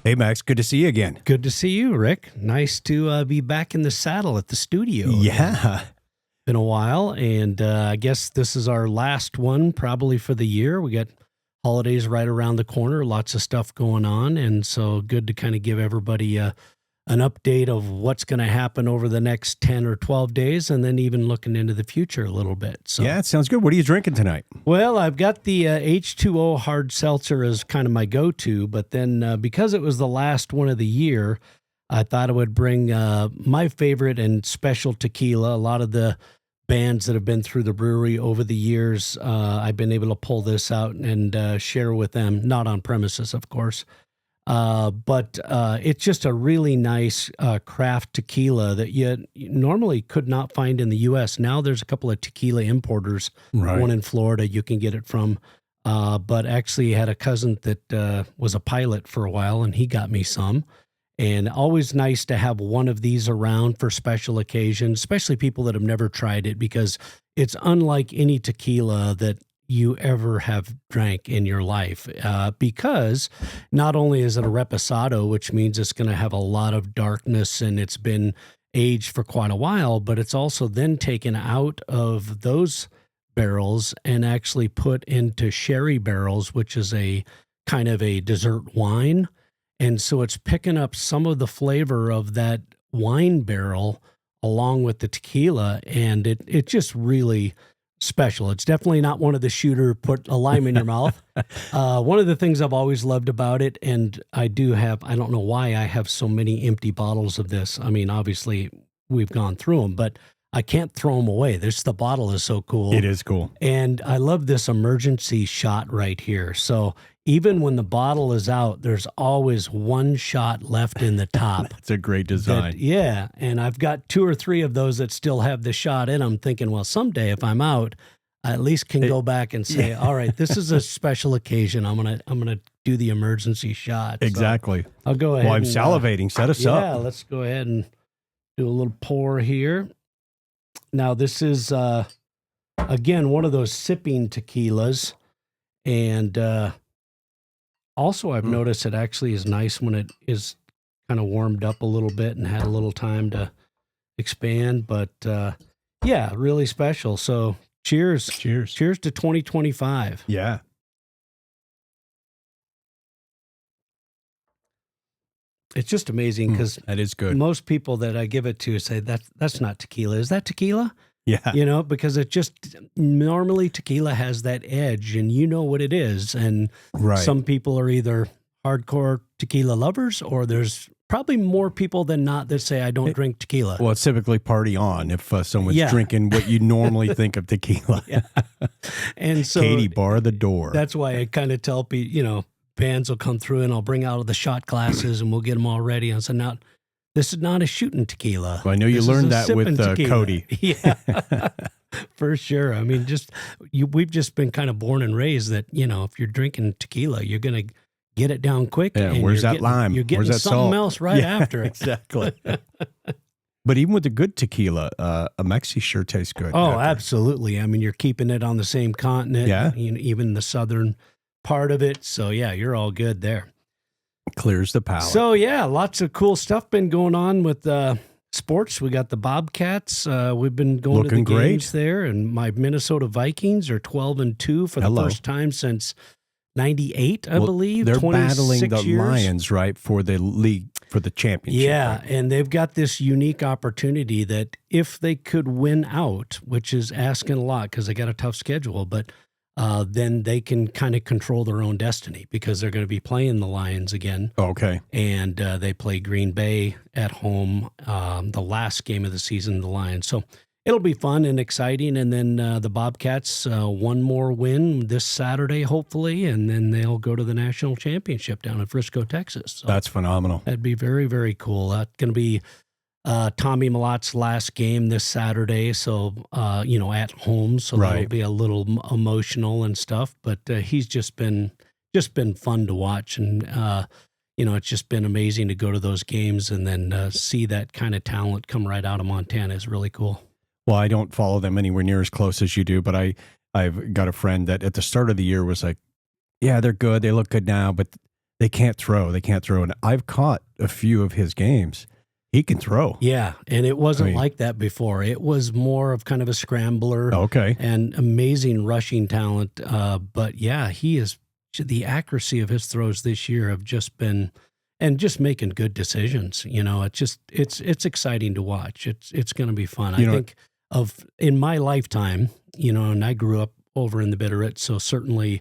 Hey, Max, good to see you again. Good to see you, Rick. Nice to be back in the saddle at the studio. Yeah. Been a while, and I guess this is our last one probably for the year. We got holidays right around the corner, lots of stuff going on, and so good to kind of give everybody an update of what's going to happen over the next 10 or 12 days, and then even looking into the future a little bit. So, yeah, it sounds good. What are you drinking tonight? Well, I've got the H2O hard seltzer as kind of my go-to, but then because it was the last one of the year, I thought I would bring my favorite and special tequila. A lot of the bands that have been through the brewery over the years, I've been able to pull this out and share with them, not on premises, of course. But it's just a really nice craft tequila that you normally could not find in the U.S. Now there's a couple of tequila importers, Right. one in Florida you can get it from. But actually had a cousin that was a pilot for a while, and he got me some. And always nice to have one of these around for special occasions, especially people that have never tried it, because it's unlike any tequila that you ever have drank in your life, because not only is it a reposado, which means it's going to have a lot of darkness and it's been aged for quite a while, but it's also then taken out of those barrels and actually put into sherry barrels, which is a kind of a dessert wine. And so it's picking up some of the flavor of that wine barrel along with the tequila, and it just really special. It's definitely not one of the shooter, put a lime in your mouth. One of the things I've always loved about it, and I don't know why I have so many empty bottles of this. I mean, obviously we've gone through them, but I can't throw them away. The bottle is so cool. It is cool. And I love this emergency shot right here. So even when the bottle is out, there's always one shot left in the top. It's a great design. Yeah. And I've got 2 or 3 of those that still have the shot in them, thinking, well, someday if I'm out, I at least can go back and say, all right, this is a special occasion. I'm gonna do the emergency shot. Exactly. So I'll go ahead. Well, I'm salivating. Set us up. Yeah, let's go ahead and do a little pour here. Now, this is, again, one of those sipping tequilas. And also, I've noticed it actually is nice when it is kind of warmed up a little bit and had a little time to expand. But, yeah, really special. So cheers. Cheers. Cheers to 2025. Yeah. It's just amazing because that is good. Most people that I give it to say that's not tequila. Is that tequila? Yeah. Because it just normally tequila has that edge, and you know what it is. And some people are either hardcore tequila lovers, or there's probably more people than not that say I don't drink tequila. Well, it's typically party on if someone's drinking what you normally think of tequila. And so Katie, bar the door. That's why I kind of tell people, bands will come through and I'll bring out the shot glasses and we'll get them all ready. And so now, this is not a shooting tequila. Well, I know you learned that with Cody. Yeah, for sure. I mean, we've just been kind of born and raised that, if you're drinking tequila, you're going to get it down quick. Yeah, and where's that lime? You're getting where's that something salt? else right after it. Exactly. But even with the good tequila, a Mexi sure tastes good. Oh, absolutely. I mean, you're keeping it on the same continent. Yeah. Even the southern part of it. So, yeah, you're all good there. Clears the palate. So, yeah, lots of cool stuff been going on with sports. We got the Bobcats. We've been going Looking to the great. games there. And my Minnesota Vikings are 12-2 for the first time since 98, I believe. They're battling the years. Lions, right, for the league, for the championship. Yeah, right? and they've got this unique opportunity that if they could win out, which is asking a lot because they got a tough schedule, but then they can kind of control their own destiny because they're going to be playing the Lions again. Okay. And they play Green Bay at home, the last game of the season, the Lions. So it'll be fun and exciting. And then the Bobcats, one more win this Saturday, hopefully, and then they'll go to the national championship down in Frisco, Texas. So that's phenomenal. That'd be very, very cool. That's going to be Tommy Malotte's last game this Saturday, so at home, so that'll be a little emotional and stuff. But he's just been fun to watch, and it's just been amazing to go to those games and then see that kind of talent come right out of Montana is really cool. Well, I don't follow them anywhere near as close as you do, but I've got a friend that at the start of the year was like, yeah, they're good. They look good now, but they can't throw. They can't throw. And I've caught a few of his games. He can throw. Yeah, and it wasn't like that before. It was more of kind of a scrambler. Okay. And amazing rushing talent. But yeah, the accuracy of his throws this year have just been, and just making good decisions. It's exciting to watch. It's going to be fun. I think in my lifetime, and I grew up over in the Bitterroot, so certainly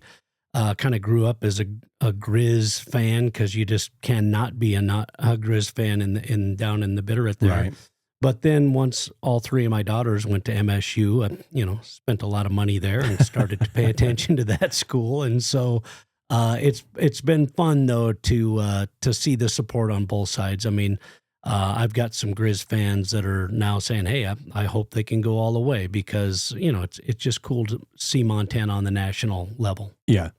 kind of grew up as a Grizz fan, because you just cannot be not a Grizz fan down in the Bitterroot there. Right. But then once all three of my daughters went to MSU, I spent a lot of money there and started to pay attention to that school, and so it's been fun though to see the support on both sides. I mean, I've got some Grizz fans that are now saying, "Hey, I hope they can go all the way," because it's just cool to see Montana on the national level. Yeah,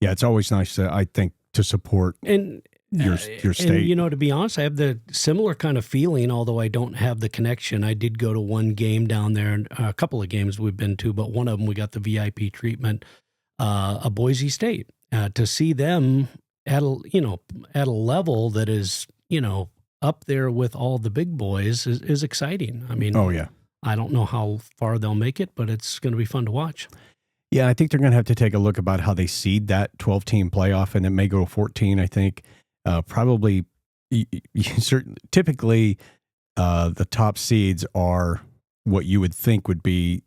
it's always nice, I think, to support your state. And, to be honest, I have the similar kind of feeling, although I don't have the connection. I did go to one game down there, and a couple of games we've been to, but one of them we got the VIP treatment, a Boise State, to see them at a level that is up there with all the big boys is exciting. I mean, oh yeah, I don't know how far they'll make it, but it's going to be fun to watch. Yeah, I think they're going to have to take a look about how they seed that 12-team playoff, and it may go 14. I think probably typically the top seeds are what you would think would be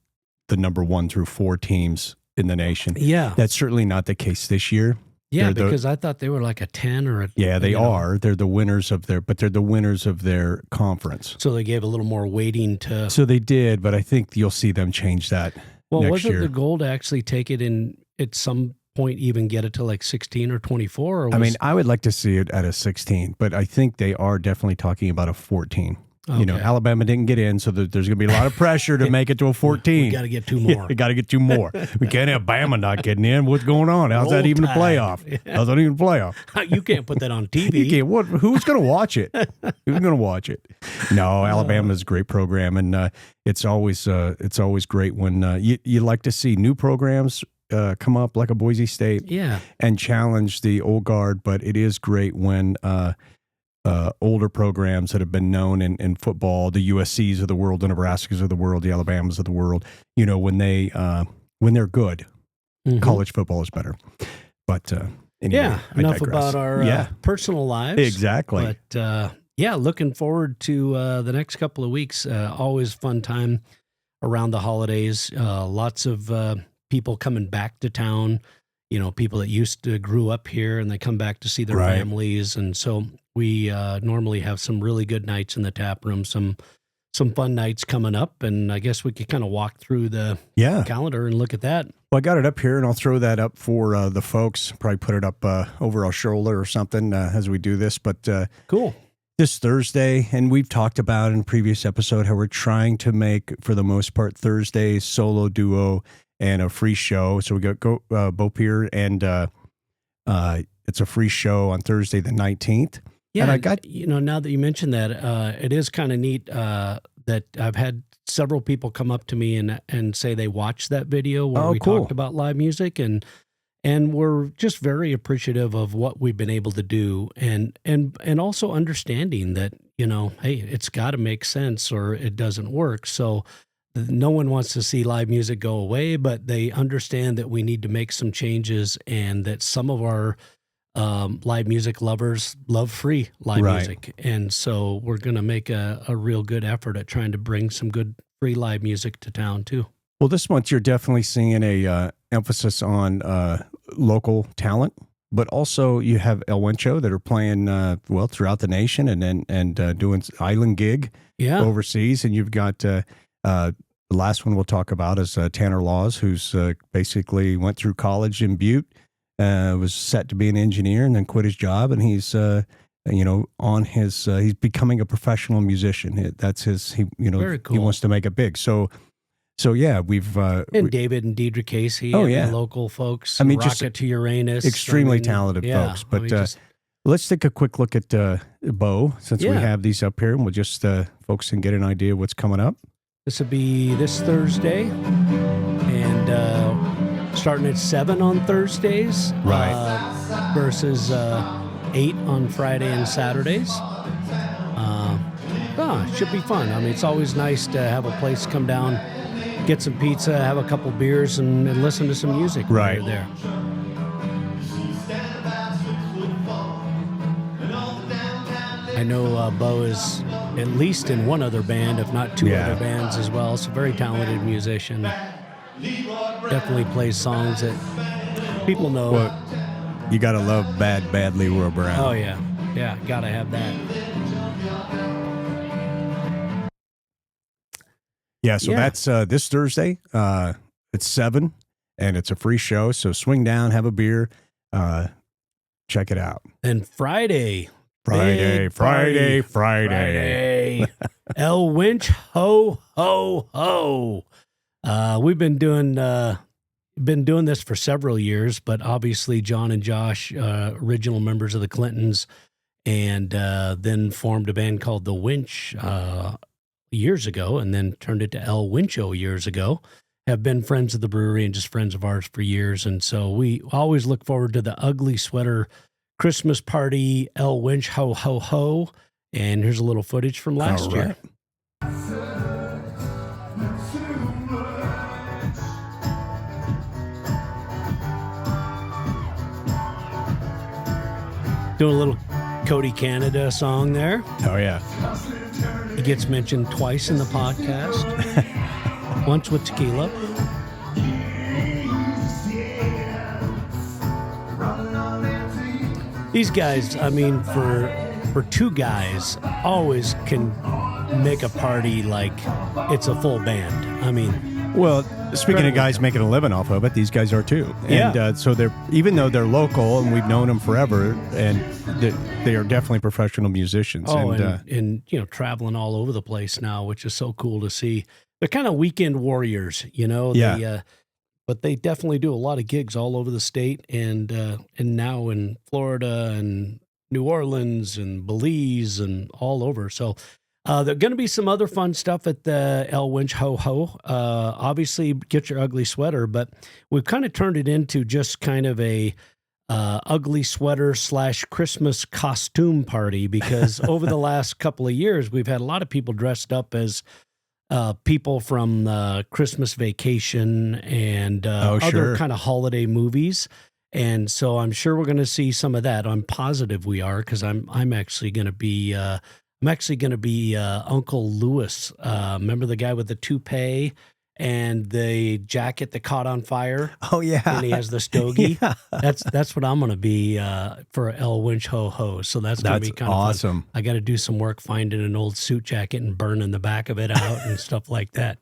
the number 1 through 4 teams in the nation. Yeah, that's certainly not the case this year. Yeah, because I thought they were like a 10 or a... Yeah, they are. They're the winners of their conference. So they gave a little more weighting to... So they did, but I think you'll see them change that next year. Wasn't the goal to actually take it in at some point, even get it to like 16 or 24? Or I would like to see it at a 16, but I think they are definitely talking about a 14. Okay. Alabama didn't get in, so there's going to be a lot of pressure to make it to a 14. We got to get 2 more. We got to get 2 more. We can't have Bama not getting in. What's going on? How's that even a playoff? How's that even a playoff? You can't put that on TV. You can't. Who's going to watch it? Who's going to watch it? No, Alabama's a great program, and it's always great when you like to see new programs come up, like a Boise State, and challenge the old guard. But it is great when older programs that have been known in football, the USCs of the world, the Nebraskas of the world, the Alabamas of the world, when they're good, college football is better. But anyway, enough about our personal lives. Exactly. But looking forward to the next couple of weeks. Always fun time around the holidays. Lots of people coming back to town. People that grew up here and they come back to see their families. And so we normally have some really good nights in the tap room, some fun nights coming up. And I guess we could kind of walk through the calendar and look at that. Well, I got it up here, and I'll throw that up for the folks. Probably put it up over our shoulder or something as we do this. But cool. This Thursday, and we've talked about in a previous episode how we're trying to make, for the most part, Thursdays solo, duo, and a free show. So we got Bo Pirre, and it's a free show on Thursday the 19th. Yeah, and I got now that you mentioned that, it is kind of neat that I've had several people come up to me and say they watched that video where we talked about live music, and we're just very appreciative of what we've been able to do, and also understanding that hey, it's got to make sense or it doesn't work. So no one wants to see live music go away, but they understand that we need to make some changes, and that some of our live music lovers love free live music. And so we're going to make a real good effort at trying to bring some good free live music to town too. Well, this month you're definitely seeing a emphasis on local talent, but also you have El Wencho that are playing throughout the nation, and doing island gig overseas. And you've got the last one we'll talk about is Tanner Laws, who's basically went through college in Butte, was set to be an engineer, and then quit his job, and he's on his he's becoming a professional musician. That's his. Very cool. He wants to make it big. So we've and David and Deidre Casey, the local folks. I mean, Rocket to Uranus, extremely talented folks. But let's take a quick look at Bo, since we Yeah. have these up here, and we'll just folks can get an idea of what's coming up. This will be this Thursday, and starting at 7 on Thursdays, Right. versus 8 on Friday and Saturdays. Should be fun. I mean, it's always nice to have a place to come down, get some pizza, have a couple beers, and listen to some music while Right. you're there. I know Bo is at least in one other band, if not two Yeah. other bands as well. So very talented musician. Definitely plays songs that people know. Well, you got to love Bad Leroy Brown. Oh yeah, gotta have that. Yeah, so that's this Thursday at 7, and it's a free show. So swing down, have a beer, check it out. And Friday. Friday. El Winch, ho, ho, ho. We've been doing this for several years, but obviously John and Josh, original members of the Clintons, and then formed a band called The Winch years ago, and then turned it to El Wencho years ago. Have been friends of the brewery and just friends of ours for years, and so we always look forward to the Ugly Sweater Christmas party, El Winch, ho, ho, ho. And here's a little footage from last year. Doing a little Cody Canada song there. Oh, yeah. He gets mentioned twice in the podcast. Once with tequila. These guys, I mean, for two guys, always can make a party like it's a full band. I mean, well, speaking of guys making a living off of it, these guys are too. And so they're, even though they're local and we've known them forever, and they are definitely professional musicians. Oh, and you know, traveling all over the place now, which is so cool to see. They're kind of weekend warriors, you know. Yeah. But they definitely do a lot of gigs all over the state, and now in Florida and New Orleans and Belize and all over. So there's going to be some other fun stuff at the El Winch Ho Ho. Obviously, get your ugly sweater, but we've kind of turned it into just kind of a ugly sweater / Christmas costume party, because over the last couple of years, we've had a lot of people dressed up as people from Christmas Vacation and other kind of holiday movies. And so I'm sure we're going to see some of that. I'm positive we are, because I'm actually going to be Uncle Lewis. Remember the guy with the toupee and the jacket that caught on fire? Oh, yeah. And he has the stogie. Yeah. That's what I'm going to be for El Winch Ho Ho. So that's going to be kind of awesome. Fun. I got to do some work finding an old suit jacket and burning the back of it out and stuff like that.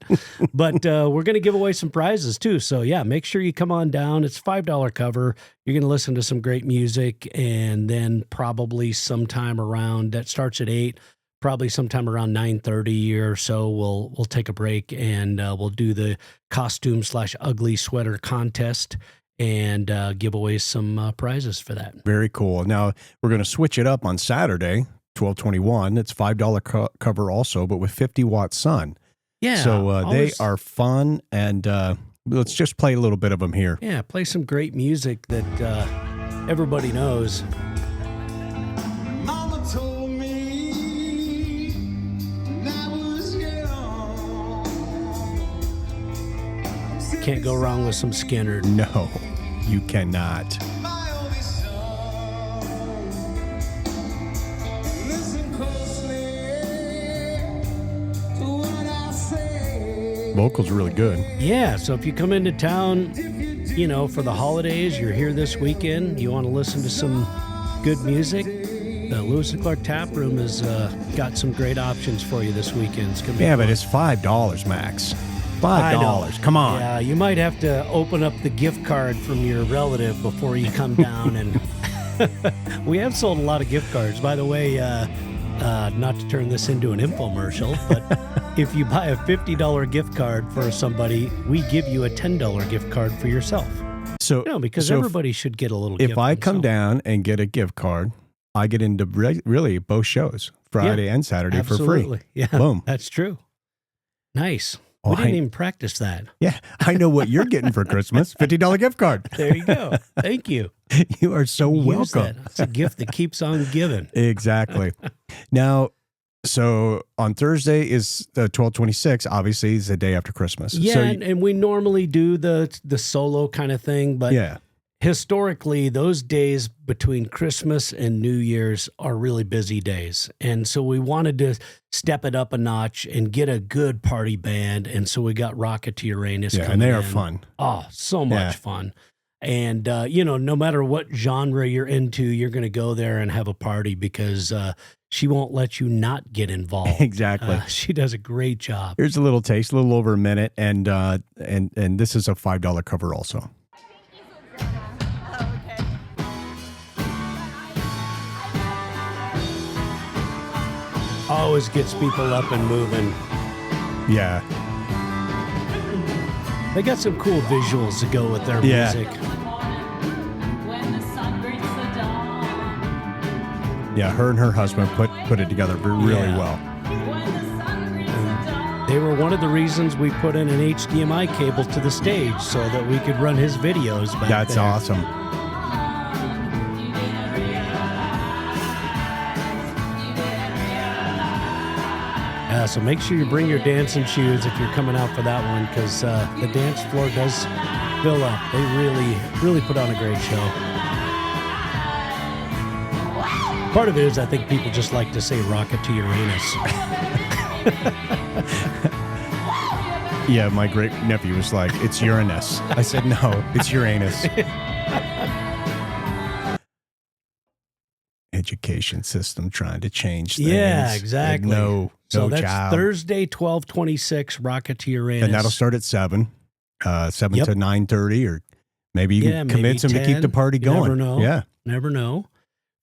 But we're going to give away some prizes too. So yeah, make sure you come on down. It's $5 cover. You're going to listen to some great music, and then probably sometime around, that starts at 8. Probably sometime around 9:30 or so, we'll take a break, and we'll do the costume / ugly sweater contest and give away some prizes for that. Very cool. Now we're going to switch it up on Saturday, 12/21. It's $5 cover also, but with 50-watt sun. Yeah. So they are fun, and let's just play a little bit of them here. Yeah, play some great music that everybody knows. Can't go wrong with some Skinner. No, you cannot. Vocals really good. Yeah, so if you come into town, you know, for the holidays, you're here this weekend, you want to listen to some good music, the Lewis and Clark Tap Room has got some great options for you this weekend. It's gonna be fun. But it's $5 max. $5. Come on. Yeah, you might have to open up the gift card from your relative before you come down. And we have sold a lot of gift cards. By the way, not to turn this into an infomercial, but if you buy a $50 gift card for somebody, we give you a $10 gift card for yourself. So, because so everybody should get a little gift. If I come down and get a gift card, I get into really both shows, Friday and Saturday, absolutely. for free. Yeah, Boom. That's true. Nice. Oh, We didn't even practice that. Yeah, I know what you're getting for Christmas. $50 gift card. There you go. Thank you. You are so Use welcome. that. It's a gift that keeps on giving. Exactly. Now, so on Thursday is the 12/26. Obviously, is the day after Christmas. Yeah, So and we normally do the solo kind of thing, but yeah, historically, those days between Christmas and New Year's are really busy days. And so we wanted to step it up a notch and get a good party band. And so we got Rocket to Uranus coming and they are in. fun. Oh, so much fun. And, no matter what genre you're into, you're going to go there and have a party because she won't let you not get involved. Exactly. She does a great job. Here's a little taste, a little over a minute, and this is a $5 cover also. Always gets people up and moving. Yeah. They got some cool visuals to go with their Yeah. music. Yeah, her and her husband put it together really well. They were one of the reasons we put in an HDMI cable to the stage so that we could run his videos back That's there. awesome. So make sure you bring your dancing shoes if you're coming out for that one because the dance floor does fill up. They really put on a great show. Part of it is I think people just like to say rocket to Uranus. Yeah, my great nephew was like, it's Uranus. I said, no, it's Uranus. Education system trying to change things. Yeah, exactly. So that's job. Thursday, 12/26, rocket to Uranus. And that'll start at 7 to 9:30, or maybe you can maybe convince them to keep 10. the party You going. never know. Yeah. Never know.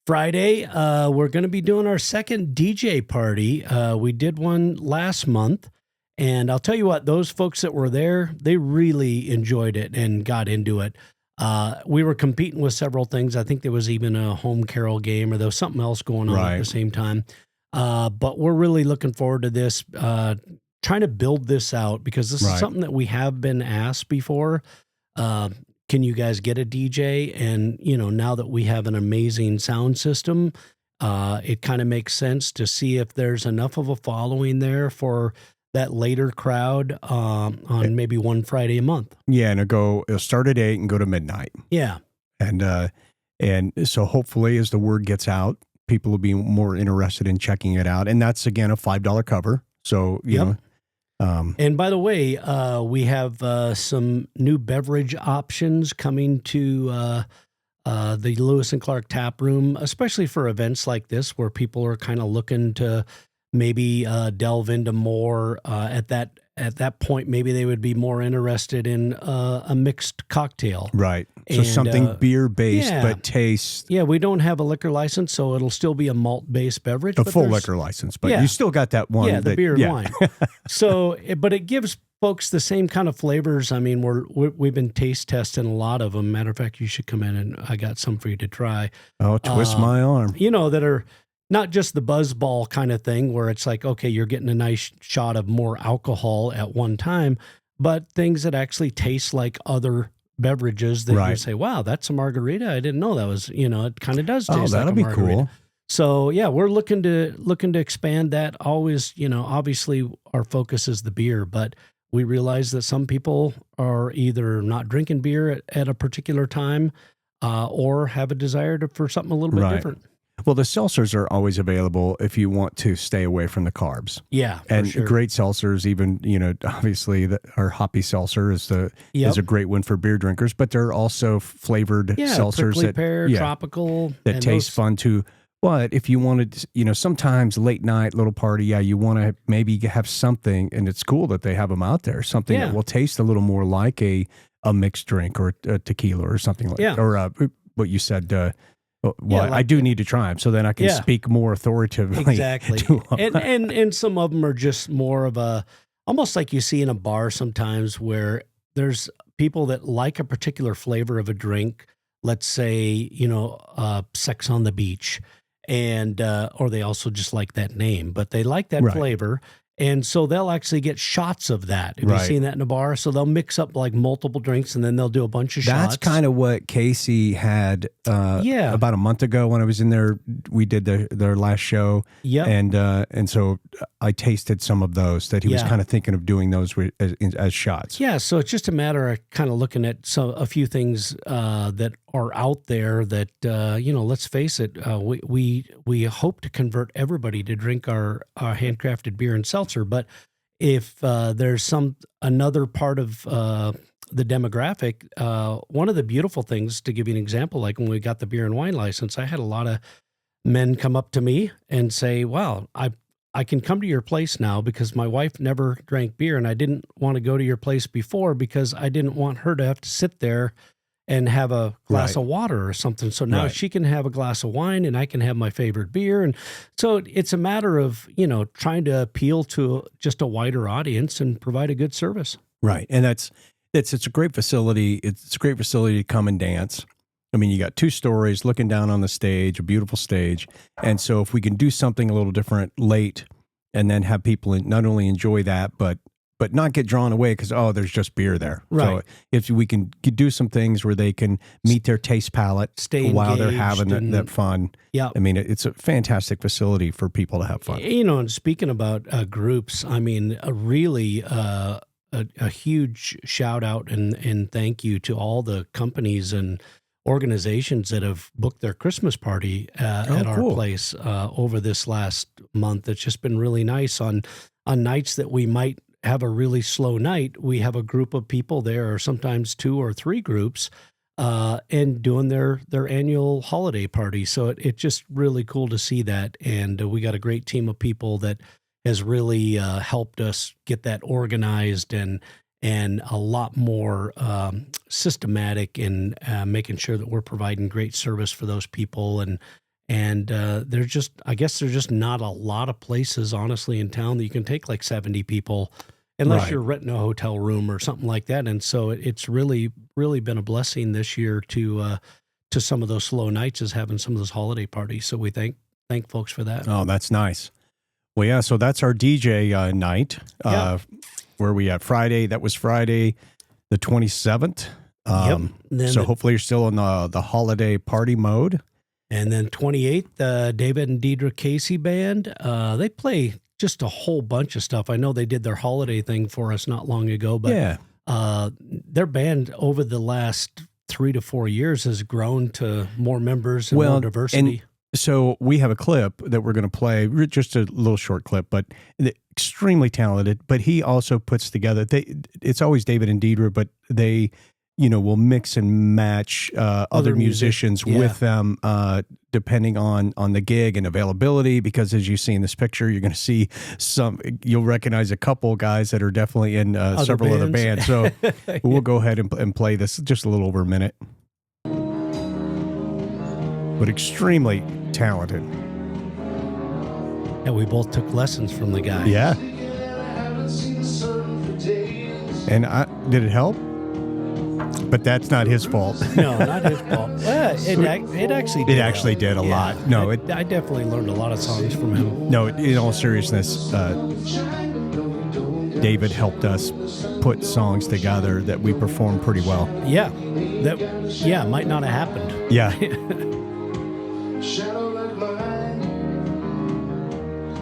Friday, we're going to be doing our second DJ party. We did one last month, and I'll tell you what, those folks that were there, they really enjoyed it and got into it. We were competing with several things. I think there was even a home carol game, or there was something else going on at the same time. But we're really looking forward to this, trying to build this out because this is something that we have been asked before. Can you guys get a DJ? And, now that we have an amazing sound system, it kind of makes sense to see if there's enough of a following there for that later crowd on maybe one Friday a month. Yeah, and it'll start at 8 and go to midnight. Yeah. And so hopefully as the word gets out, people will be more interested in checking it out. And that's, again, a $5 cover. So, you know. And by the way, we have some new beverage options coming to the Lewis and Clark Tap Room, especially for events like this where people are kind of looking to maybe delve into more at that point. Maybe they would be more interested in a mixed cocktail. Right. So something beer-based, but tastes. Yeah, we don't have a liquor license, so it'll still be a malt-based beverage. A full liquor license, but you still got that one. Yeah, the beer and wine. So, but it gives folks the same kind of flavors. I mean, we've been taste testing a lot of them. Matter of fact, you should come in and I got some for you to try. Oh, twist my arm. That are not just the buzzball kind of thing where it's like, okay, you're getting a nice shot of more alcohol at one time, but things that actually taste like other beverages that you say, wow, that's a margarita. I didn't know that was, it kind of does taste like a margarita. That'll be cool. So yeah, we're looking to expand that. Always, obviously our focus is the beer, but we realize that some people are either not drinking beer at a particular time or have a desire for something a little bit different. Well, the seltzers are always available if you want to stay away from the carbs. Yeah, and great seltzers, even obviously our hoppy seltzer is a great one for beer drinkers. But there are also flavored seltzers prickly pear, tropical that taste fun too. But if you wanted, sometimes late night little party, you want to maybe have something, and it's cool that they have them out there. Something that will taste a little more like a mixed drink or a tequila or something like that, or what you said. I do need to try them so then I can speak more authoritatively. Exactly. And some of them are just more of almost like you see in a bar sometimes where there's people that like a particular flavor of a drink. Let's say, Sex on the Beach. and or they also just like that name, but they like that Right. flavor. And so they'll actually get shots of that. Have you Right. seen that in a bar? So they'll mix up like multiple drinks, and then they'll do a bunch of shots. That's kind of what Casey had about a month ago when I was in there. We did their last show. Yep. And so I tasted some of those that he was kind of thinking of doing those as shots. Yeah, so it's just a matter of kind of looking at a few things that are out there that let's face it, we hope to convert everybody to drink our handcrafted beer and seltzer. But if there's another part of the demographic, one of the beautiful things, to give you an example, like when we got the beer and wine license, I had a lot of men come up to me and say, "Wow, I can come to your place now because my wife never drank beer, and I didn't want to go to your place before because I didn't want her to have to sit there and have a glass of water or something. So now she can have a glass of wine and I can have my favorite beer." And so it's a matter of, trying to appeal to just a wider audience and provide a good service. Right. And it's a great facility. It's a great facility to come and dance. I mean, you got 2 stories looking down on the stage, a beautiful stage. And so if we can do something a little different late and then have people not only enjoy that, but not get drawn away because, there's just beer there. Right. So if we can do some things where they can meet their taste palate while they're having that fun. Yeah. I mean, it's a fantastic facility for people to have fun. And speaking about groups, I mean, really a huge shout out and thank you to all the companies and organizations that have booked their Christmas party at our place over this last month. It's just been really nice. On nights that we might have a really slow night, we have a group of people there, or sometimes 2 or 3 groups, and doing their annual holiday party. So it's just really cool to see that. And we got a great team of people that has really helped us get that organized and a lot more systematic in making sure that we're providing great service for those people. And there's just not a lot of places, honestly, in town that you can take like 70 people, unless you're renting a hotel room or something like that. And so it's really, really been a blessing this year to some of those slow nights, is having some of those holiday parties. So we thank folks for that. Oh, that's nice. Well, yeah, so that's our DJ night. Where we at Friday. That was Friday the 27th. So hopefully you're still in the holiday party mode. And then 28th, David and Deidre Casey Band. They play just a whole bunch of stuff. I know they did their holiday thing for us not long ago, but their band over the last 3 to 4 years has grown to more members and more diversity. So we have a clip that we're going to play, just a little short clip, but extremely talented. But he also puts together, it's always David and Deidre, but they, will mix and match other musicians with them, depending on the gig and availability. Because as you see in this picture, you're going to see you'll recognize a couple guys that are definitely in several other bands. So we'll go ahead and play this just a little over a minute. But extremely talented. And we both took lessons from the guy. Yeah. And did it help? But that's not his fault. No, not his fault. Well, it actually did. It actually did a lot. No, I definitely learned a lot of songs from him. No, in all seriousness, David helped us put songs together that we performed pretty well. Yeah. That might not have happened. Yeah.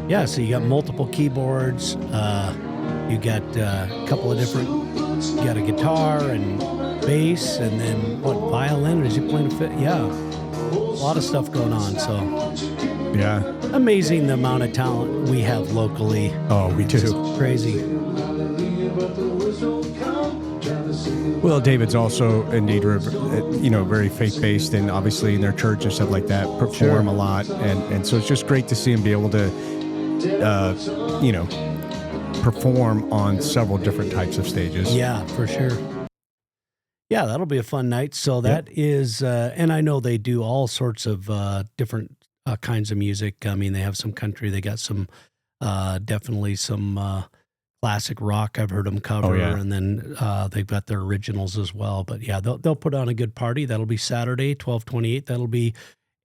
Yeah, so you got multiple keyboards. You got a couple of different. You got a guitar and bass, and then violin? Or is he playing a fit? Yeah, a lot of stuff going on. So yeah, amazing the amount of talent we have locally. Oh, we do. It's crazy. Well, David's also, and Deidre, very faith-based, and obviously in their church and stuff like that, perform a lot. And so it's just great to see him be able to, perform on several different types of stages. Yeah, for sure. Yeah, that'll be a fun night. So that is, and I know they do all sorts of different kinds of music. I mean, they have some country, they got some, definitely some classic rock I've heard them cover, and then they've got their originals as well. But yeah, they'll put on a good party. That'll be Saturday, 12/28. That'll be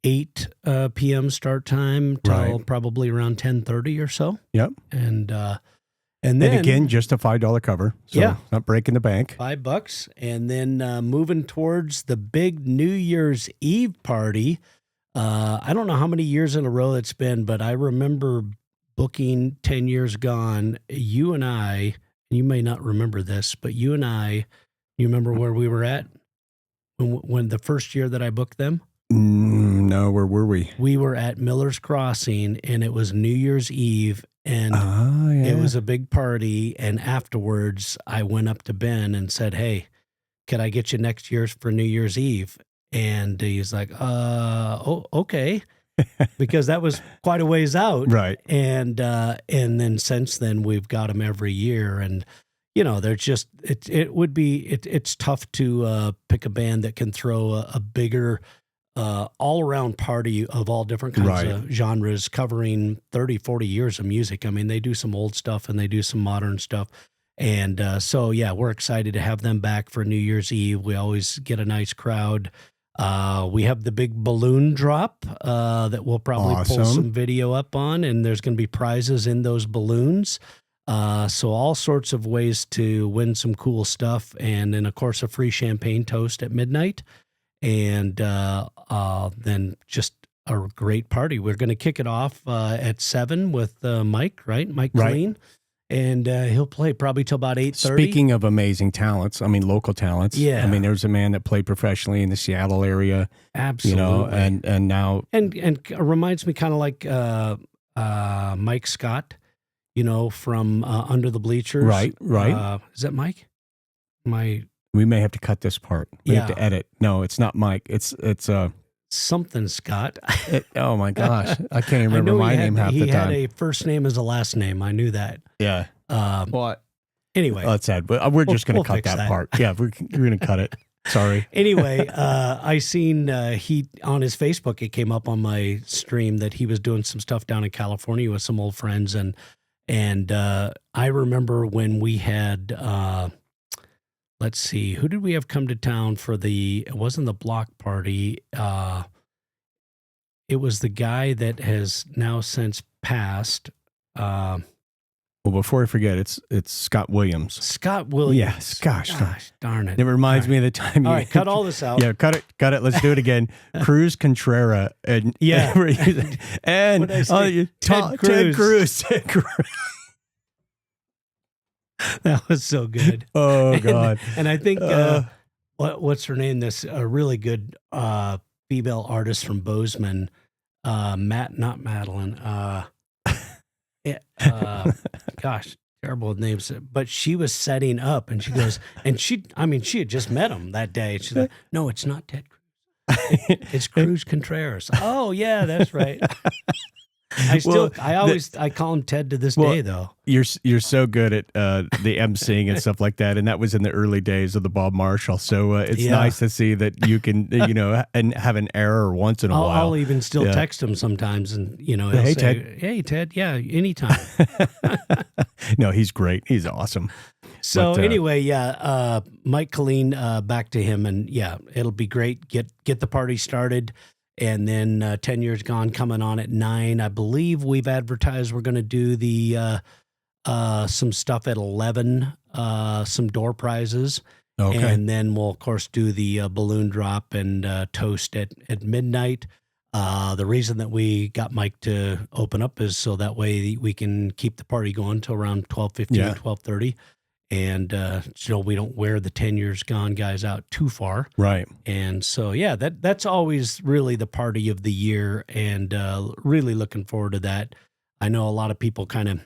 8 p.m. start time till Right. probably around 10:30 or so. Yep. And And then again, just a $5 cover. So Yeah. not breaking the bank. $5, and then moving towards the big New Year's Eve party. I don't know how many years in a row it's been, but I remember booking 10 years gone. You and I, you may not remember this, but you remember where we were at when the first year that I booked them? No, where were we? We were at Miller's Crossing, and it was New Year's Eve, and Yeah. it was a big party. And afterwards, I went up to Ben and said, "Hey, could I get you next year's for New Year's Eve?" And he's like, "Oh, okay," because that was quite a ways out, Right. And then since then, we've got them every year, and they're just it's tough to pick a band that can throw a bigger all-around party of all different kinds of genres, covering 30, 40 years of music. I mean, they do some old stuff and they do some modern stuff. And so, yeah, we're excited to have them back for New Year's Eve. We always get a nice crowd. We have the big balloon drop that we'll probably pull some video up on, and there's going to be prizes in those balloons. So all sorts of ways to win some cool stuff. And then, of course, a free champagne toast at midnight. And then just a great party. We're going to kick it off at 7 with Mike, right? Mike Kileen. And he'll play probably till about 8:30. Speaking of amazing talents, I mean, local talents. Yeah. I mean, there's a man that played professionally in the Seattle area. Absolutely. And now. And it reminds me kind of like Mike Scott, from Under the Bleachers. Right. Is that Mike? We may have to cut this part. We have to edit. No, it's not Mike. It's something Scott. Oh my gosh, I can't even remember my name half the time. He had a first name as a last name. I knew that. Yeah. What? Anyway, that's sad. But we're just going to cut that part. Yeah, we're going to cut it. Sorry. Anyway, I seen he on his Facebook. It came up on my stream that he was doing some stuff down in California with some old friends, and I remember when we had. Let's see, who did we have come to town for it wasn't the block party. It was the guy that has now since passed. Well, before I forget, it's Scott Williams. Scott Williams. Yes, gosh darn it. It reminds me of the time. All right, cut all this out. Yeah, cut it. Let's do it again. Cruz Contreras. And, and Ted Cruz. That was so good. Oh God! And I think what's her name? This really good female artist from Bozeman, not Madeline. Gosh, terrible names. But she was setting up, and she goes, and she had just met him that day. She's like, "No, it's not Ted Cruz. It's Cruz Contreras." Oh yeah, that's right. I call him Ted to this day, though. You're so good at the emceeing and stuff like that, and that was in the early days of the Bob Marshall. So it's nice to see that you can, and have an error once in a while. I'll even still text him sometimes, and he'll hey, say, Ted. "Hey, Ted, yeah, anytime." No, he's great. He's awesome. So anyway, Mike Kileen, back to him, and it'll be great. Get the party started. And then 10 Years Gone coming on at 9. I believe we've advertised we're going to do the some stuff at 11, some door prizes. Okay. And then we'll, of course, do the balloon drop and toast at midnight. The reason that we got Mike to open up is so that way we can keep the party going till around 12:15, 12:30. And so we don't wear the 10 Years Gone guys out too far. Right. And so, that's always really the party of the year, and really looking forward to that. I know a lot of people kind of,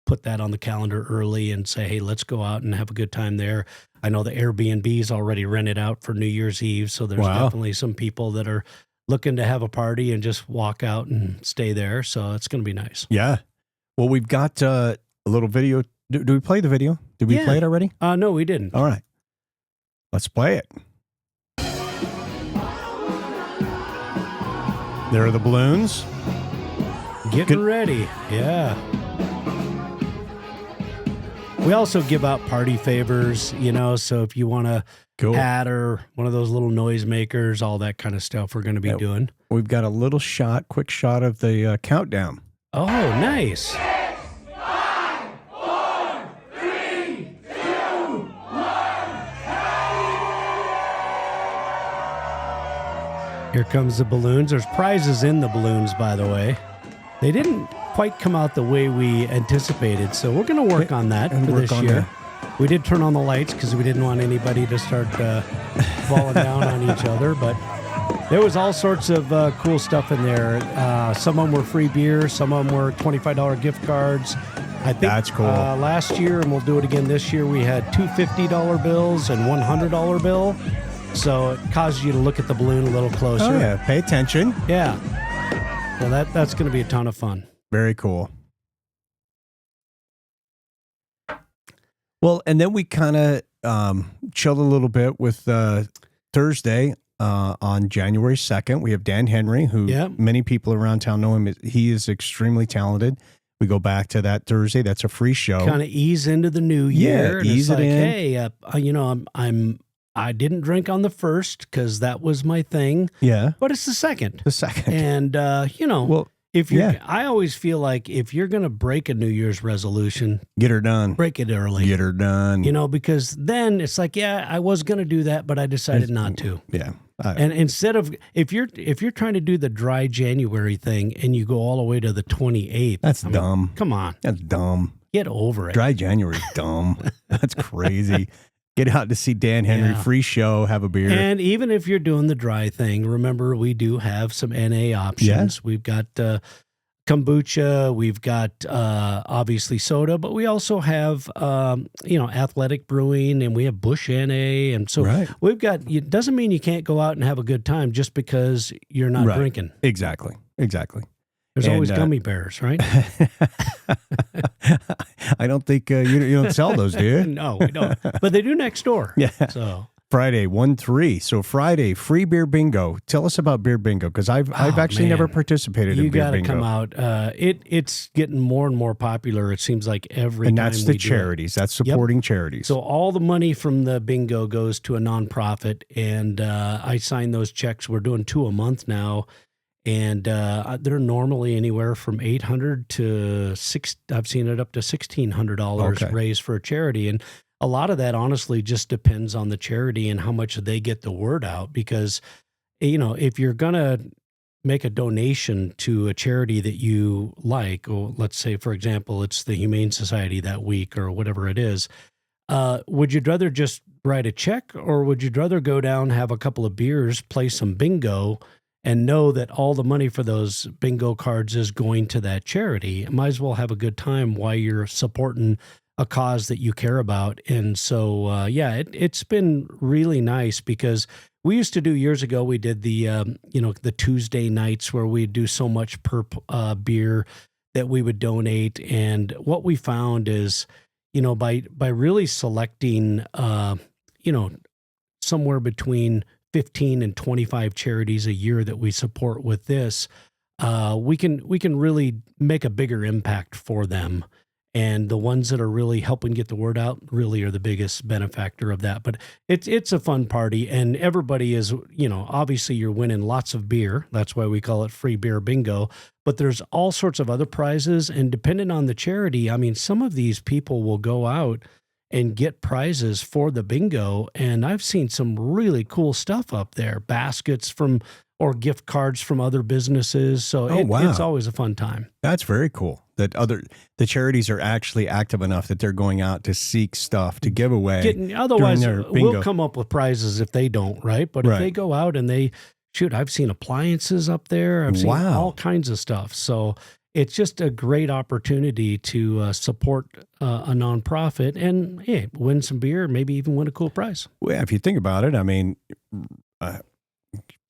put that on the calendar early and say, hey, let's go out and have a good time there. I know the Airbnb's already rented out for New Year's Eve, so there's definitely some people that are looking to have a party and just walk out and stay there. So it's going to be nice. Yeah. Well, we've got a little video. Do we play the video? Did we play it already? No, we didn't. All right. Let's play it. There are the balloons. Getting ready. Yeah. We also give out party favors, so if you want to Cool. hat or one of those little noise makers, all that kind of stuff we're going to be doing. We've got a little quick shot of the countdown. Oh, nice. 6, 5, 4, 3, 2, 1. Here comes the balloons. There's prizes in the balloons, by the way. They didn't quite come out the way we anticipated, so we're going to work on that for this year. We did turn on the lights because we didn't want anybody to start falling down on each other, but there was all sorts of cool stuff in there. Some of them were free beer. Some of them were $25 gift cards. I think that's cool. Last year, and we'll do it again this year, we had two $50 bills and $100 bill. So it causes you to look at the balloon a little closer. Oh, yeah. Pay attention. Yeah. Well, that's going to be a ton of fun. Very cool. Well, and then we kind of chilled a little bit with Thursday on January 2nd. We have Dan Henry, who many people around town know him. He is extremely talented. We go back to that Thursday. That's a free show. Kind of ease into the new year. Yeah, ease it in. Hey, I didn't drink on the 1st because that was my thing. Yeah. But it's the 2nd. The 2nd. And, well, if you're, I always feel like if you're going to break a New Year's resolution, get her done. Break it early. Get her done. Because then it's like, yeah, I was going to do that, but I decided not to. Yeah. And instead of, if you're trying to do the dry January thing and you go all the way to the 28th. That's dumb. Come on. That's dumb. Get over it. Dry January is dumb. That's crazy. Get out to see Dan Henry, free show, have a beer. And even if you're doing the dry thing, remember we do have some NA options. Yeah. We've got kombucha, we've got obviously soda, but we also have athletic brewing, and we have Busch NA, and so we've got. It doesn't mean you can't go out and have a good time just because you're not drinking. Exactly. There's always gummy bears, right? I don't think you don't sell those, do you? No, we don't. But they do next door. Yeah. So Friday, 1-3. So Friday, free beer bingo. Tell us about beer bingo, because I've actually never participated in beer bingo. You got to come out. It's getting more and more popular. It seems like every and time that's the charities. That's supporting charities. So all the money from the bingo goes to a nonprofit, and I sign those checks. We're doing 2 a month now. And they're normally anywhere from $800 to I've seen it up to $1,600 raised for a charity. And a lot of that honestly just depends on the charity and how much they get the word out. Because, if you're going to make a donation to a charity that you like, or let's say, for example, it's the Humane Society that week or whatever it is, would you rather just write a check, or would you rather go down, have a couple of beers, play some bingo, and know that all the money for those bingo cards is going to that charity? Might as well have a good time while you're supporting a cause that you care about. And so, it's been really nice, because we used to do years ago, we did the, the Tuesday nights where we'd do so much per beer that we would donate. And what we found is, by really selecting, somewhere between 15 and 25 charities a year that we support with this, we can really make a bigger impact for them. And the ones that are really helping get the word out really are the biggest benefactor of that. But it's a fun party, and everybody is, obviously you're winning lots of beer. That's why we call it free beer bingo. But there's all sorts of other prizes, and depending on the charity, I mean, some of these people will go out and get prizes for the bingo. And I've seen some really cool stuff up there, baskets or gift cards from other businesses. So it's always a fun time. That's very cool that the charities are actually active enough that they're going out to seek stuff to give away. Otherwise, we'll come up with prizes if they don't, right? But if they go out and I've seen appliances up there. I've seen all kinds of stuff. So it's just a great opportunity to support a nonprofit and win some beer, maybe even win a cool prize. Well, if you think about it, I mean,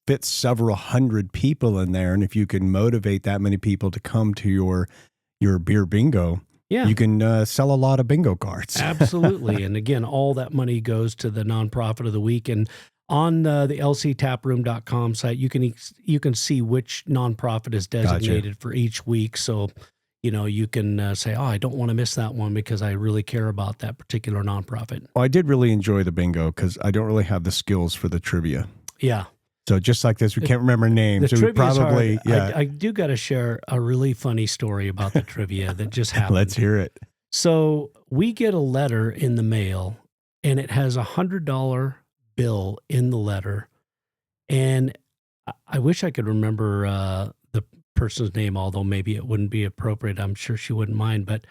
fit several hundred people in there, and if you can motivate that many people to come to your beer bingo, you can sell a lot of bingo cards. Absolutely. And again, all that money goes to the nonprofit of the week. And on the lctaproom.com site, you can see which nonprofit is designated for each week. So, you can say, oh, I don't want to miss that one because I really care about that particular nonprofit. Well, I did really enjoy the bingo because I don't really have the skills for the trivia. Yeah. So just like this, we can't remember names. The So we trivia's probably, hard. I do got to share a really funny story about the trivia that just happened. Let's hear it. So we get a letter in the mail, and it has $100 bill in the letter. And I wish I could remember the person's name, although maybe it wouldn't be appropriate. I'm sure she wouldn't mind. But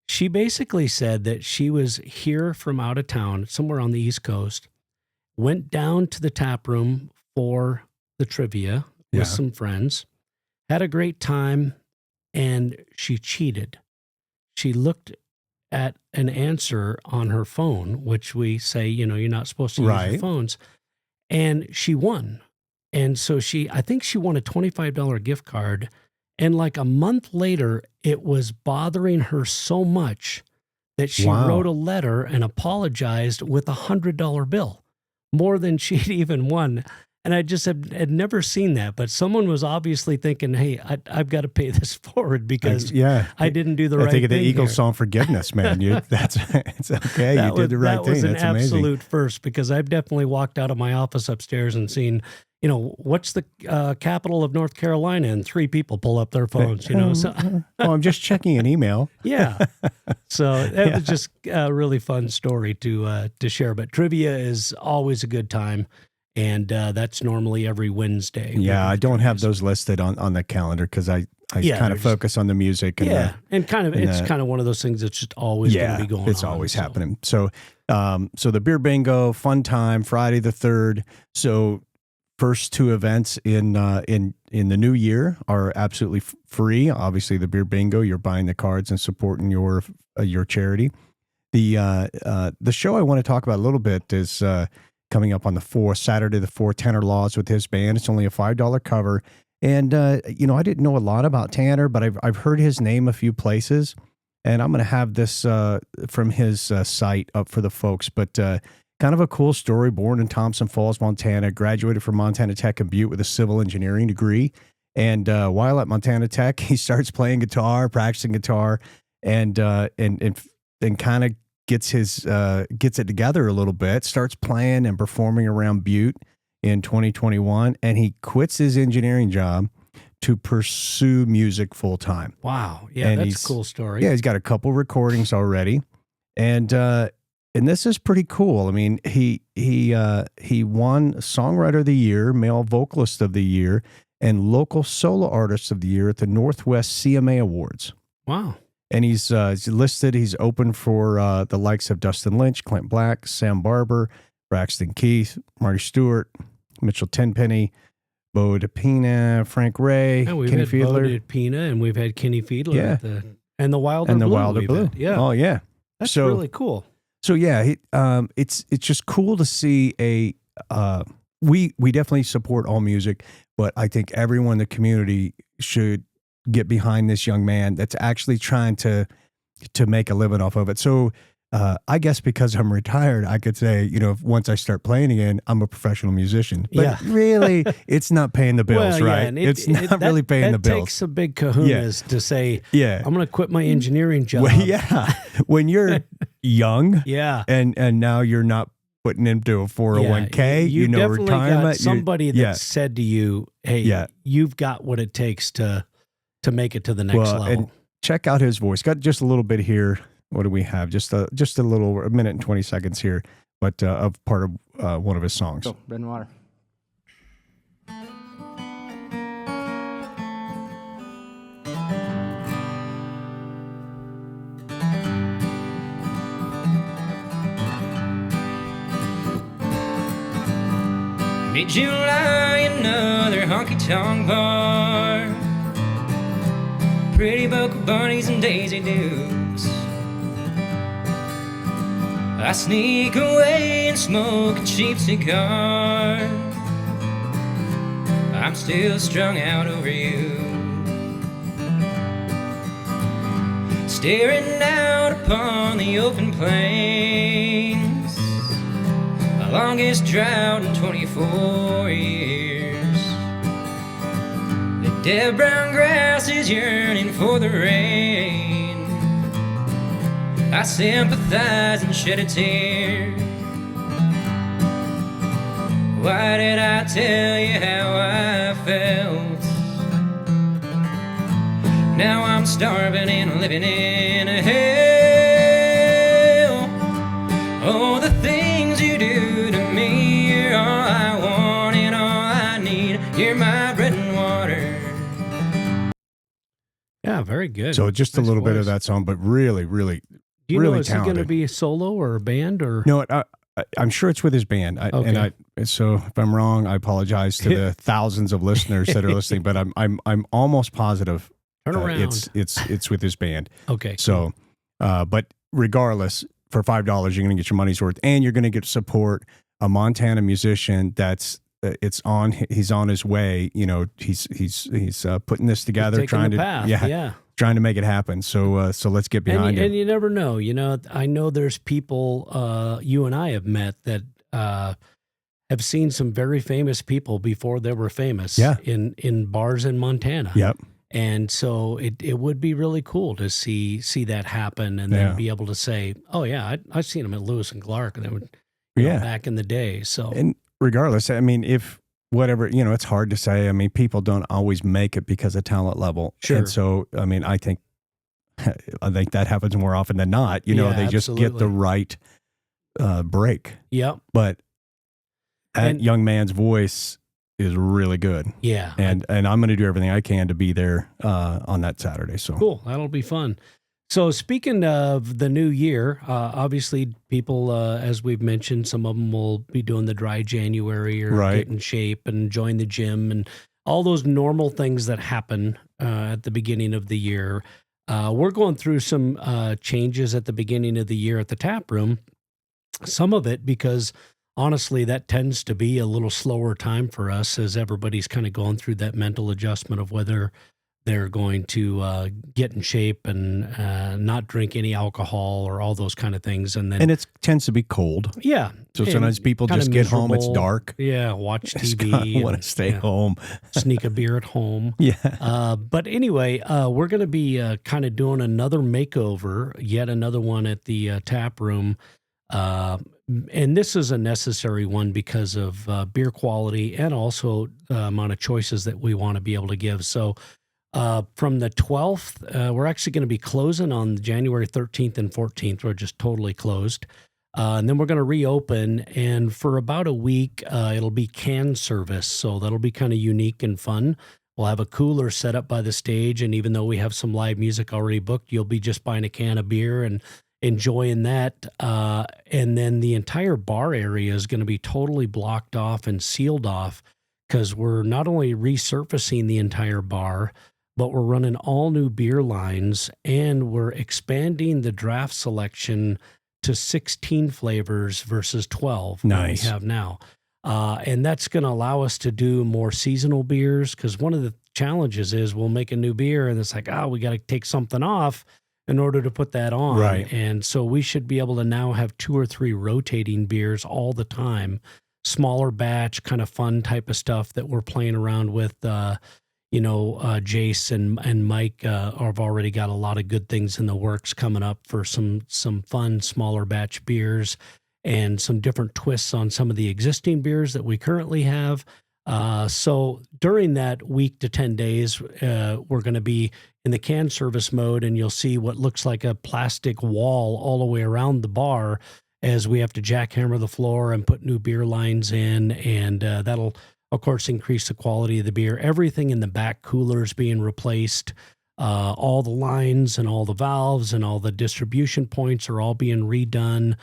she basically said that she was here from out of town, somewhere on the East Coast, went down to the tap room for the trivia with some friends, had a great time, and she cheated. She looked at an answer on her phone, which we say, you're not supposed to use your phones, and she won. And so I think she won a $25 gift card. And like a month later, it was bothering her so much that she wrote a letter and apologized with $100 bill, more than she'd even won. And I just had never seen that, but someone was obviously thinking, hey, I've got to pay this forward because I didn't do the right thing. I think of the Eagles song Forgiveness, man. It's okay. You did the right thing. That was an absolute first, because I've definitely walked out of my office upstairs and seen, what's the capital of North Carolina? And 3 people pull up their phones, So, I'm just checking an email. Yeah. So that was just a really fun story to share. But trivia is always a good time. And that's normally every Wednesday. Yeah, I don't have those listed on the calendar because I kind of focus on the music. And it's kind of one of those things that's just always going to be going on. It's always happening. So the beer bingo, fun time, Friday the 3rd. So first 2 events in the new year are absolutely free. Obviously, the beer bingo, you're buying the cards and supporting your charity. The show I want to talk about a little bit is coming up on the 4th, Saturday the 4th, Tanner Laws with his band. It's only a $5 cover. And, I didn't know a lot about Tanner, but I've heard his name a few places. And I'm going to have this from his site up for the folks. But kind of a cool story. Born in Thompson Falls, Montana, graduated from Montana Tech in Butte with a civil engineering degree. And while at Montana Tech, he starts playing guitar, practicing guitar, and kind of gets it together a little bit, starts playing and performing around Butte in 2021, and he quits his engineering job to pursue music full time. Wow. Yeah, and that's a cool story. Yeah, he's got a couple recordings already. And this is pretty cool. I mean, he won Songwriter of the Year, Male Vocalist of the Year, and Local Solo Artist of the Year at the Northwest CMA Awards. Wow. And he's listed. He's open for the likes of Dustin Lynch, Clint Black, Sam Barber, Braxton Keith, Marty Stewart, Mitchell Tenpenny, Bo DePina, Frank Ray, Kenny Fiedler. Bo DePina, and we've had Kenny Fiedler and the Wilder Blue. Yeah. Oh yeah. That's really cool. So yeah, it's just cool to see we definitely support all music, but I think everyone in the community should get behind this young man that's actually trying to make a living off of it. So I guess because I'm retired, I could say, once I start playing again, I'm a professional musician. But really, it's not paying the bills, right? And it's not really paying the bills. It takes a big kahunas to say, I'm going to quit my engineering job. Well, when you're young and now you're not putting into a 401k, you definitely retirement. Got somebody that said to you, hey, you've got what it takes to make it to the next level. And check out his voice. Got just a little bit here. What do we have? Just a minute and 20 seconds here, but of part of one of his songs. Oh, bread and water. Mid-July, another honky-tonk bar. Pretty vocal bunnies and Daisy Dukes. I sneak away and smoke a cheap cigar. I'm still strung out over you. Staring out upon the open plains, the longest drought in 24 years. The dead brown grass is yearning for the rain. I sympathize and shed a tear. Why did I tell you how I felt? Now I'm starving and living in a hell. Oh, the things you do to me, you're all I want and all I need. You're my bread and water. Yeah, very good. So just a Nice little bit of voice. that song, but really, really, Do you really know, is he going to talented. be a solo or a band or? No, I'm sure it's with his band. Okay. So if I'm wrong, I apologize to the thousands of listeners that are listening. But I'm almost positive Turn around. it's with his band. Okay. So, but regardless, for $5, you're going to get your money's worth, and you're going to get to support a Montana musician that's he's on his way. You know, he's putting this together, Taking trying the to path. Yeah. trying to make it happen. So let's get behind And him. you never know. You know, I know there's people you and I have met that have seen some very famous people before they were famous. Yeah. In bars in Montana. Yep. And so it would be really cool to see that happen, and then Yeah. be able to say, oh yeah, I've seen them at Lewis and Clark, and they would, Yeah. back in the day. So And regardless, I mean, if whatever, it's hard to say. I mean, people don't always make it because of talent level. Sure. And so, I mean, I think that happens more often than not. Yeah, they just get the absolutely. right break. yep, But that And- young man's voice is really good. yeah, And I'm going to do everything I can to be there on that Saturday. So cool. That'll be fun. So speaking of the new year, obviously people, as we've mentioned, some of them will be doing the dry January or Right. get in shape and join the gym and all those normal things that happen at the beginning of the year. We're going through some changes at the beginning of the year at the tap room. Some of it because honestly, that tends to be a little slower time for us as everybody's kind of going through that mental adjustment of whether they're going to get in shape and not drink any alcohol or all those kind of things. And then, and it tends to be cold. yeah. So and sometimes people kinda just get home. It's miserable. dark. Yeah. Watch Just TV. want to and, stay yeah, home. Sneak a beer at home. Yeah. But anyway, we're going to be kind of doing another makeover, yet another one at the tap room. And this is a necessary one because of beer quality and also amount of choices that we want to be able to give. So from the 12th, we're actually going to be closing on January 13th and 14th. We're just totally closed. And then we're going to reopen. And for about a week, it'll be can service. So that'll be kind of unique and fun. We'll have a cooler set up by the stage. And even though we have some live music already booked, you'll be just buying a can of beer and enjoying that. And then the entire bar area is going to be totally blocked off and sealed off because we're not only resurfacing the entire bar, but we're running all new beer lines and we're expanding the draft selection to 16 flavors versus 12 Nice. that we have now. And that's going to allow us to do more seasonal beers because one of the challenges is we'll make a new beer and it's like, we got to take something off in order to put that on. Right. And so we should be able to now have 2 or 3 rotating beers all the time, smaller batch, kind of fun type of stuff that we're playing around with. Jace and Mike have already got a lot of good things in the works coming up for some fun, smaller batch beers and some different twists on some of the existing beers that we currently have. So during that week to 10 days, we're going to be in the can service mode, and you'll see what looks like a plastic wall all the way around the bar as we have to jackhammer the floor and put new beer lines in, and that'll, of course, increase the quality of the beer. Everything in the back cooler is being replaced. All the lines and all the valves and all the distribution points are all being redone.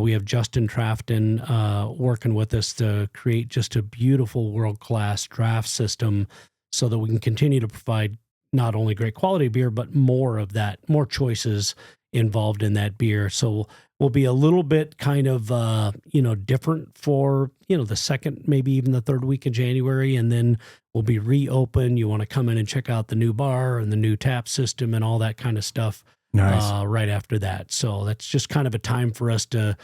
We have Justin Trafton working with us to create just a beautiful world-class draft system so that we can continue to provide not only great quality beer, but more of that, more choices involved in that beer. So we'll be a little bit kind of, different for, the second, maybe even the third week of January. And then we'll be reopened. You want to come in and check out the new bar and the new tap system and all that kind of stuff. Nice. Right after that. So that's just kind of a time for us to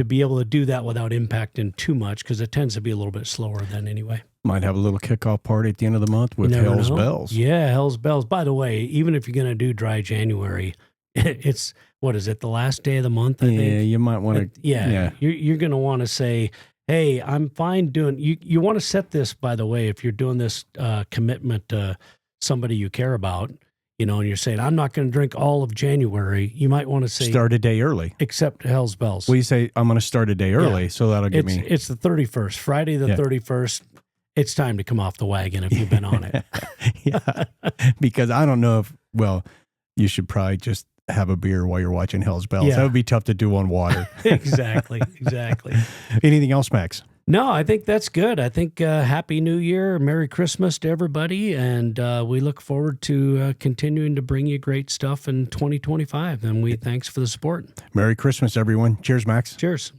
be able to do that without impacting too much because it tends to be a little bit slower then anyway. Might have a little kickoff party at the end of the month with Never Hell's know. Bells. Yeah, Hell's Bells. By the way, even if you're going to do dry January, it's, what is it, the last day of the month, I Yeah, think? you might want to. Yeah. You're going to want to say, hey, I'm fine doing, you want to set this, by the way, if you're doing this commitment to somebody you care about, you know, and you're saying, I'm not going to drink all of January, you might want to say, Start a day early. except Hell's Bells. Well, you say, I'm going to start a day early, so that'll get me. It's the 31st, Friday the 31st. It's time to come off the wagon if you've been on it. Yeah, because I don't know if, well, you should probably just have a beer while you're watching Hell's Bells. Yeah. That would be tough to do on water. Exactly. Anything else, Max? No, I think that's good. I think Happy New Year, Merry Christmas to everybody, and we look forward to continuing to bring you great stuff in 2025. And we thanks for the support. Merry Christmas, everyone. Cheers, Max. Cheers.